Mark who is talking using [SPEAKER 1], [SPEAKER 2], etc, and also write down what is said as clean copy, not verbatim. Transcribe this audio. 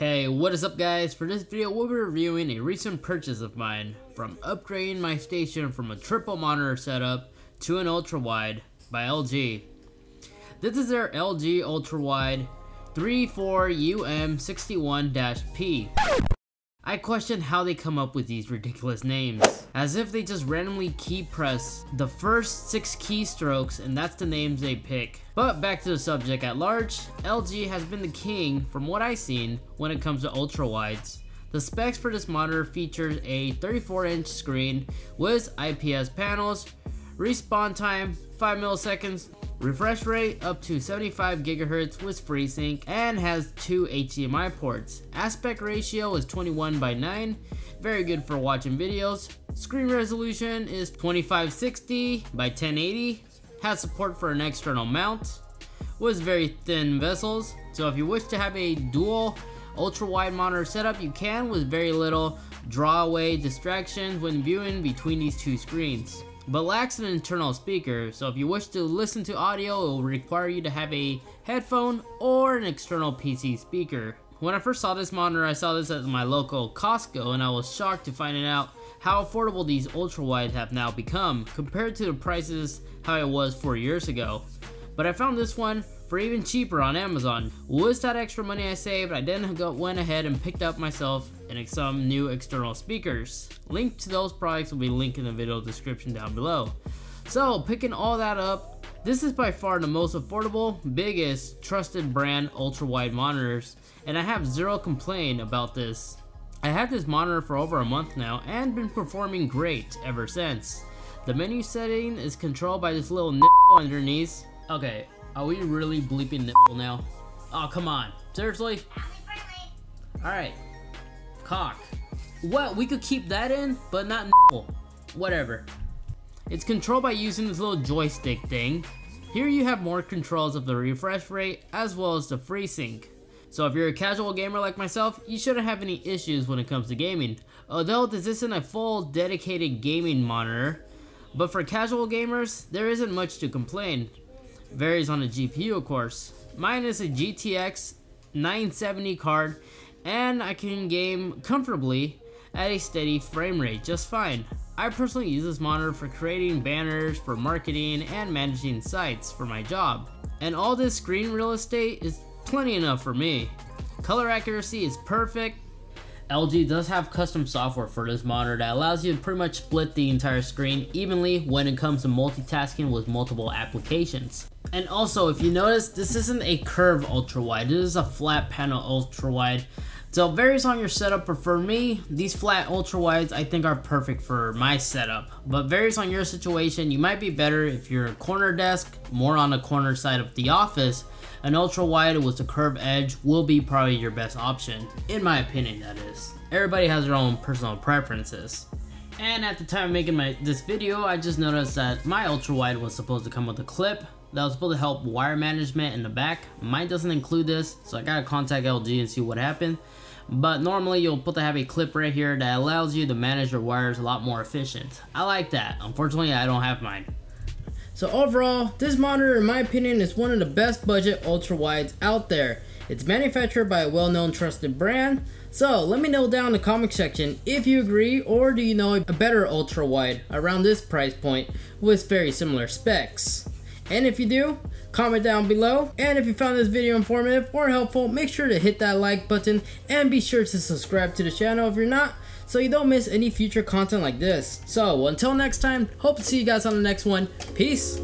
[SPEAKER 1] Hey, what is up guys? For this video we'll be reviewing a recent purchase of mine from upgrading my station from a triple monitor setup to an UltraWide by LG. This is their LG UltraWide 34UM61-P. I question how they come up with these ridiculous names, as if they just randomly key press the first 6 keystrokes and that's the names they pick. But back to the subject at large, LG has been the king from what I've seen when it comes to ultrawides. The specs for this monitor features a 34-inch screen with IPS panels, respawn time 5 milliseconds, refresh rate up to 75 GHz with FreeSync, and has 2 HDMI ports. Aspect ratio is 21:9, very good for watching videos. Screen resolution is 2560 by 1080, has support for an external mount, with very thin bezels, so if you wish to have a dual ultra-wide monitor setup you can, with very little draw-away distractions when viewing between these two screens. But lacks an internal speaker, so if you wish to listen to audio it will require you to have a headphone or an external PC speaker. When I first saw this monitor, I saw this at my local COSTCO and I was shocked to find out how affordable these ultra-wides have now become compared to the prices how it was 4 years ago. But I found this one for even cheaper on Amazon. With that extra money I saved, I then went ahead and picked up myself and some new external speakers. Link to those products will be linked in the video description down below. So picking all that up, this is by far the most affordable, biggest, trusted brand ultra-wide monitors, and I have zero complaint about this. I had this monitor for over a month now and been performing great ever since. The menu setting is controlled by this little nipple underneath. Okay, are we really bleeping nipple now? Oh, come on. Seriously? Alright. Cock. What? We could keep that in, but not nipple. Whatever. It's controlled by using this little joystick thing. Here you have more controls of the refresh rate as well as the FreeSync. So if you're a casual gamer like myself, you shouldn't have any issues when it comes to gaming. Although this isn't a full dedicated gaming monitor, but for casual gamers, there isn't much to complain. Varies on the GPU of course. Mine is a GTX 970 card and I can game comfortably at a steady frame rate just fine. I personally use this monitor for creating banners, for marketing, and managing sites for my job. And all this screen real estate is plenty enough for me. Color accuracy is perfect. LG does have custom software for this monitor that allows you to pretty much split the entire screen evenly when it comes to multitasking with multiple applications. And also, if you notice, this isn't a curved ultra-wide, this is a flat panel ultra-wide. So it varies on your setup, but for me, these flat ultra-wides I think are perfect for my setup. But varies on your situation. You might be better if you're a corner desk, more on the corner side of the office. An ultra-wide with a curved edge will be probably your best option, in my opinion that is. Everybody has their own personal preferences. And at the time of making this video, I just noticed that my ultra-wide was supposed to come with a clip that was supposed to help wire management in the back. Mine doesn't include this, so I gotta contact LG and see what happened. But normally you'll put to have a clip right here that allows you to manage your wires a lot more efficient. I like that. Unfortunately, I don't have mine. So overall, this monitor in my opinion is one of the best budget ultra-wides out there. It's manufactured by a well-known trusted brand. So let me know down in the comment section if you agree, or do you know a better ultra-wide around this price point with very similar specs. And if you do, comment down below. And if you found this video informative or helpful, make sure to hit that like button and be sure to subscribe to the channel if you're not, so you don't miss any future content like this. So until next time, hope to see you guys on the next one. Peace.